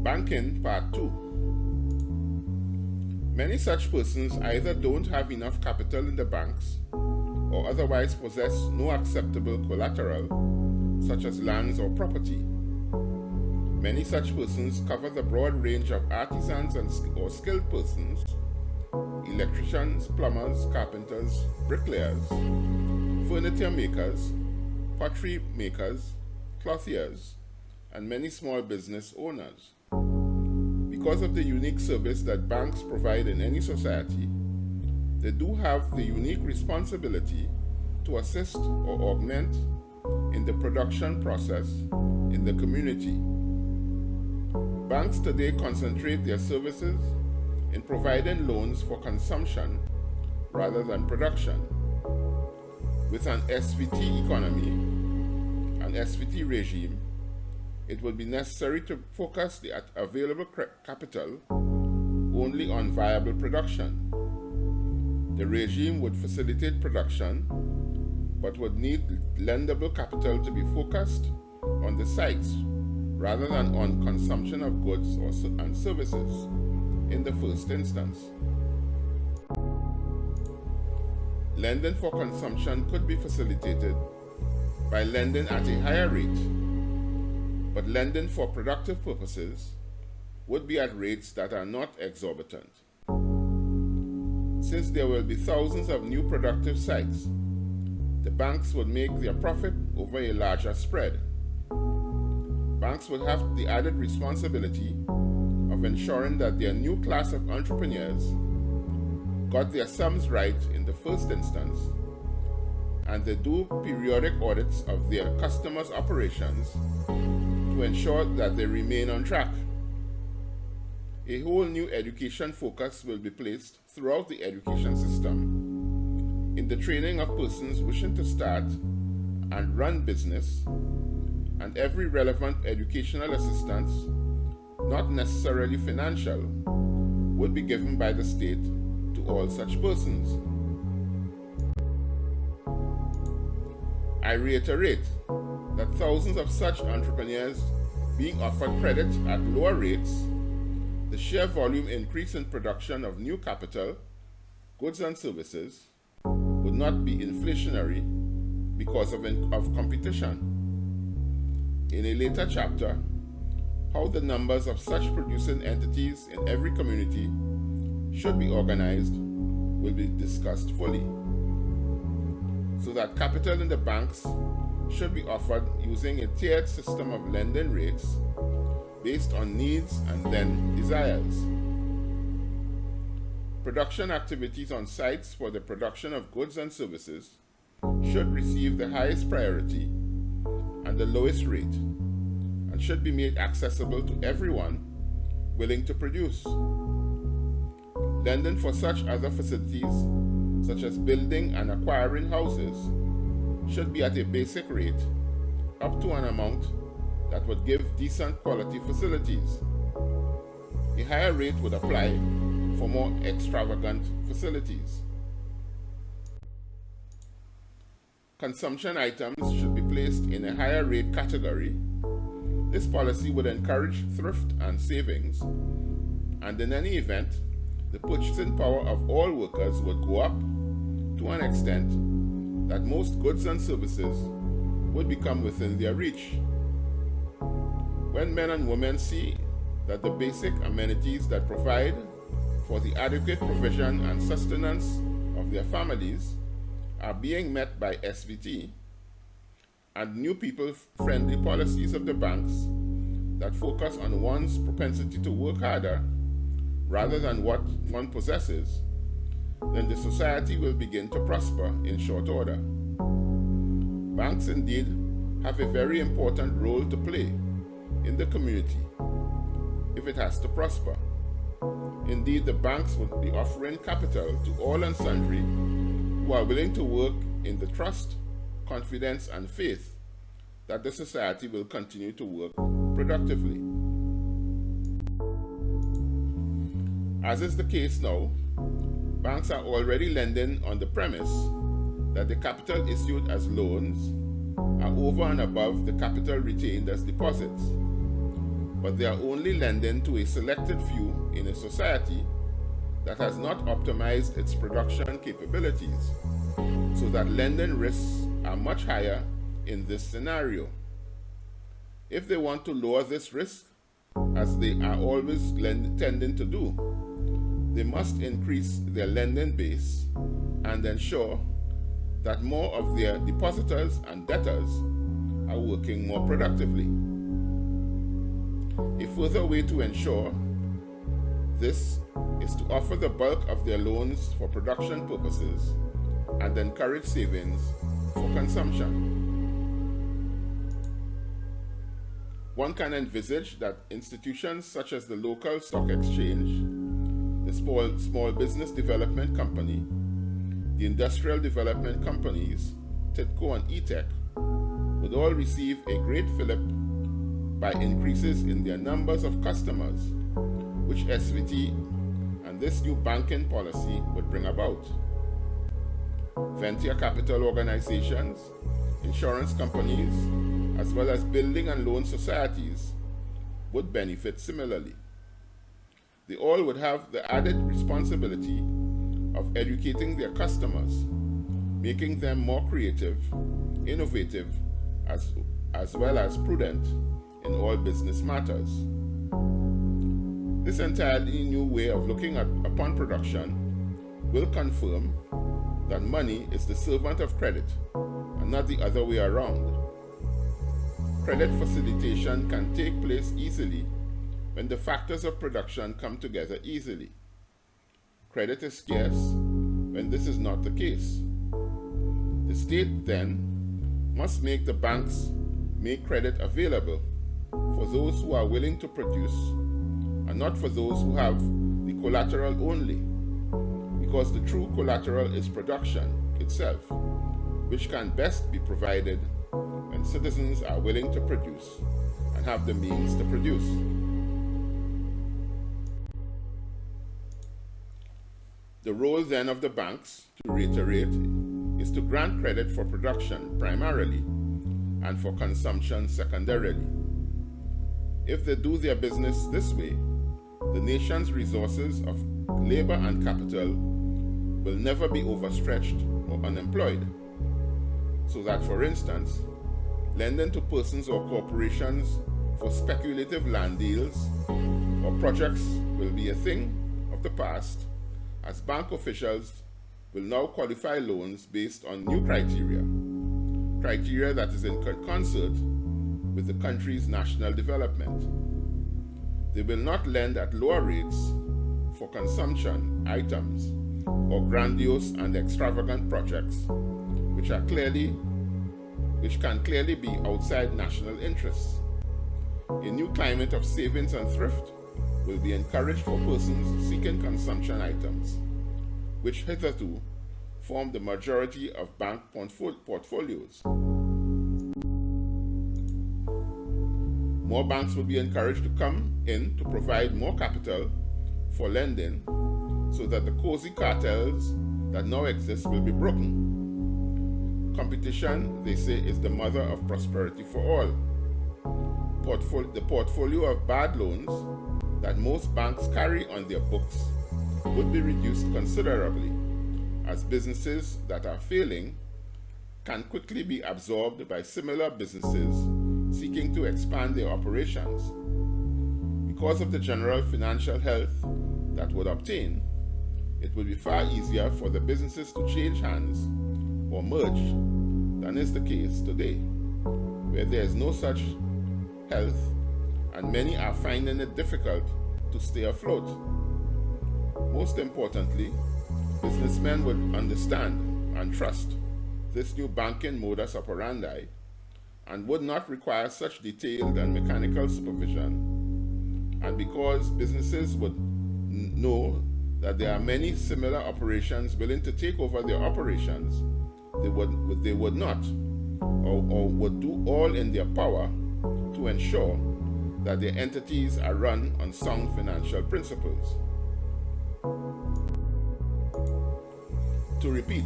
Banking Part 2. Many such persons either don't have enough capital in the banks or otherwise possess no acceptable collateral, such as lands or property. Many such persons cover the broad range of artisans or skilled persons, electricians, plumbers, carpenters, bricklayers, furniture makers, pottery makers, clothiers, and many small business owners. Because of the unique service that banks provide in any society, they do have the unique responsibility to assist or augment in the production process in the community. Banks today concentrate their services in providing loans for consumption rather than production. With an SVT economy, an SVT regime, it would be necessary to focus the available capital only on viable production. The regime would facilitate production, but would need lendable capital to be focused on the sites rather than on consumption of goods and services in the first instance. Lending for consumption could be facilitated by lending at a higher rate, but lending for productive purposes would be at rates that are not exorbitant. Since there will be thousands of new productive sites, the banks would make their profit over a larger spread. Banks would have the added responsibility of ensuring that their new class of entrepreneurs got their sums right in the first instance, and they do periodic audits of their customers' operations to ensure that they remain on track. A whole new education focus will be placed throughout the education system in the training of persons wishing to start and run business, and every relevant educational assistance, not necessarily financial, would be given by the state to all such persons. I reiterate that thousands of such entrepreneurs being offered credit at lower rates, the sheer volume increase in production of new capital, goods and services would not be inflationary because of competition. In a later chapter, how the numbers of such producing entities in every community should be organized will be discussed fully, so that capital in the banks should be offered using a tiered system of lending rates based on needs and then desires. Production activities on sites for the production of goods and services should receive the highest priority and the lowest rate, and should be made accessible to everyone willing to produce. Lending for such other facilities, such as building and acquiring houses, should be at a basic rate up to an amount that would give decent quality facilities. A higher rate would apply for more extravagant facilities. Consumption items should be placed in a higher rate category. This policy would encourage thrift and savings, and in any event, the purchasing power of all workers would go up to an extent that most goods and services would become within their reach. When men and women see that the basic amenities that provide for the adequate provision and sustenance of their families are being met by SVT, and new people-friendly policies of the banks that focus on one's propensity to work harder rather than what one possesses, then the society will begin to prosper in short order. Banks indeed have a very important role to play in the community if it has to prosper. Indeed, the banks would be offering capital to all and sundry who are willing to work in the trust, confidence, and faith that the society will continue to work productively. As is the case now, banks are already lending on the premise that the capital issued as loans are over and above the capital retained as deposits. but they are only lending to a selected few in a society that has not optimized its production capabilities, so that lending risks are much higher in this scenario. If they want to lower this risk, as they are always tending to do, they must increase their lending base and ensure that more of their depositors and debtors are working more productively. A further way to ensure this is to offer the bulk of their loans for production purposes and encourage savings for consumption. One can envisage that institutions such as the local stock exchange, the small business development company, the industrial development companies, TIDCO and ETEC, would all receive a great fillip by increases in their numbers of customers, which SVT and this new banking policy would bring about. Venture capital organizations, insurance companies, as well as building and loan societies would benefit similarly. They all would have the added responsibility of educating their customers, making them more creative, innovative, as well as prudent in all business matters. This entirely new way of looking upon production will confirm that money is the servant of credit and not the other way around. Credit facilitation can take place easily when the factors of production come together easily. Credit is scarce when this is not the case. The state then must make the banks make credit available for those who are willing to produce and not for those who have the collateral only, because the true collateral is production itself, which can best be provided when citizens are willing to produce and have the means to produce. The role then of the banks, to reiterate, is to grant credit for production primarily and for consumption secondarily. If they do their business this way, the nation's resources of labor and capital will never be overstretched or unemployed, so that, for instance, lending to persons or corporations for speculative land deals or projects will be a thing of the past, as bank officials will now qualify loans based on new criteria that is in concert with the country's national development. They will not lend at lower rates for consumption items or grandiose and extravagant projects which can clearly be outside national interests. A new climate of savings and thrift will be encouraged for persons seeking consumption items, which hitherto form the majority of bank portfolios. More banks will be encouraged to come in to provide more capital for lending, so that the cozy cartels that now exist will be broken. Competition, they say, is the mother of prosperity for all. The portfolio of bad loans that most banks carry on their books would be reduced considerably, as businesses that are failing can quickly be absorbed by similar businesses seeking to expand their operations. Because of the general financial health that would obtain, it would be far easier for the businesses to change hands or merge than is the case today, where there is no such health and many are finding it difficult to stay afloat. Most importantly, businessmen would understand and trust this new banking modus operandi and would not require such detailed and mechanical supervision. And because businesses would know that there are many similar operations willing to take over their operations, they would not or would do all in their power to ensure that their entities are run on sound financial principles. To repeat,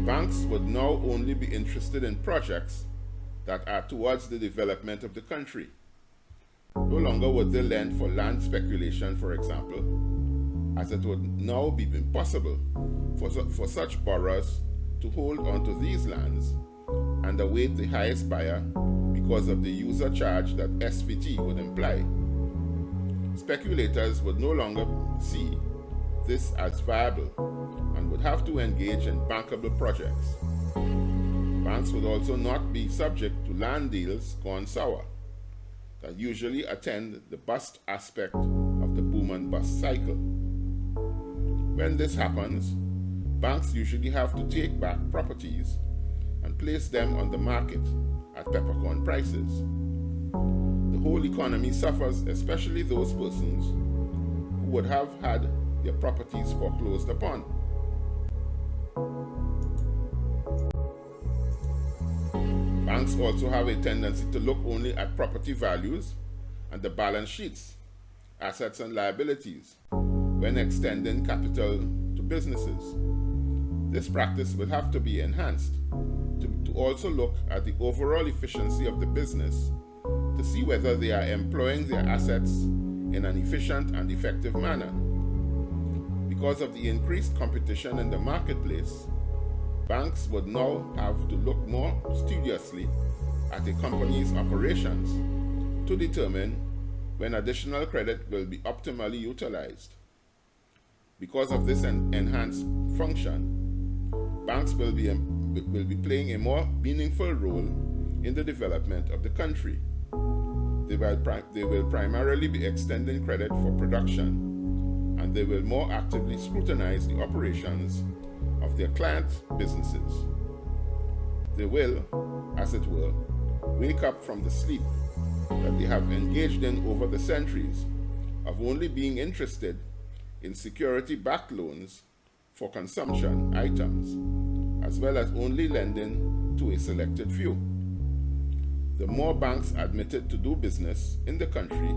banks would now only be interested in projects that are towards the development of the country. No longer would they lend for land speculation, for example, as it would now be impossible for such borrowers to hold onto these lands and await the highest buyer because of the user charge that SVT would imply. Speculators would no longer see this as viable and would have to engage in bankable projects. Banks would also not be subject to land deals gone sour that usually attend the bust aspect of the boom and bust cycle. When this happens, banks usually have to take back properties and place them on the market at peppercorn prices. The whole economy suffers, especially those persons who would have had their properties foreclosed upon. Banks also have a tendency to look only at property values and the balance sheets, assets and liabilities, when extending capital to businesses. This practice will have to be enhanced to also look at the overall efficiency of the business to see whether they are employing their assets in an efficient and effective manner. Because of the increased competition in the marketplace, banks would now have to look more studiously at a company's operations to determine when additional credit will be optimally utilized. Because of this enhanced function, banks will be playing a more meaningful role in the development of the country. They will primarily be extending credit for production, and they will more actively scrutinize the operations of their client businesses. They will, as it were, wake up from the sleep that they have engaged in over the centuries of only being interested in security-backed loans for consumption items, as well as only lending to a selected few. The more banks admitted to do business in the country,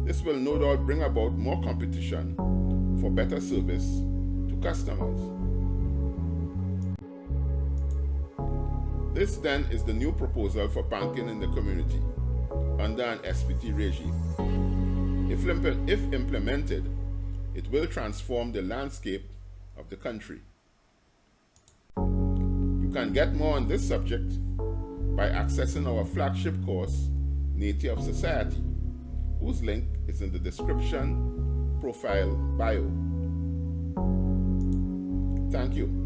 this will no doubt bring about more competition for better service to customers. This then is the new proposal for banking in the community under an SVT regime. If implemented, it will transform the landscape of the country. You can get more on this subject by accessing our flagship course, Nature of Society, whose link is in the description profile bio. Thank you.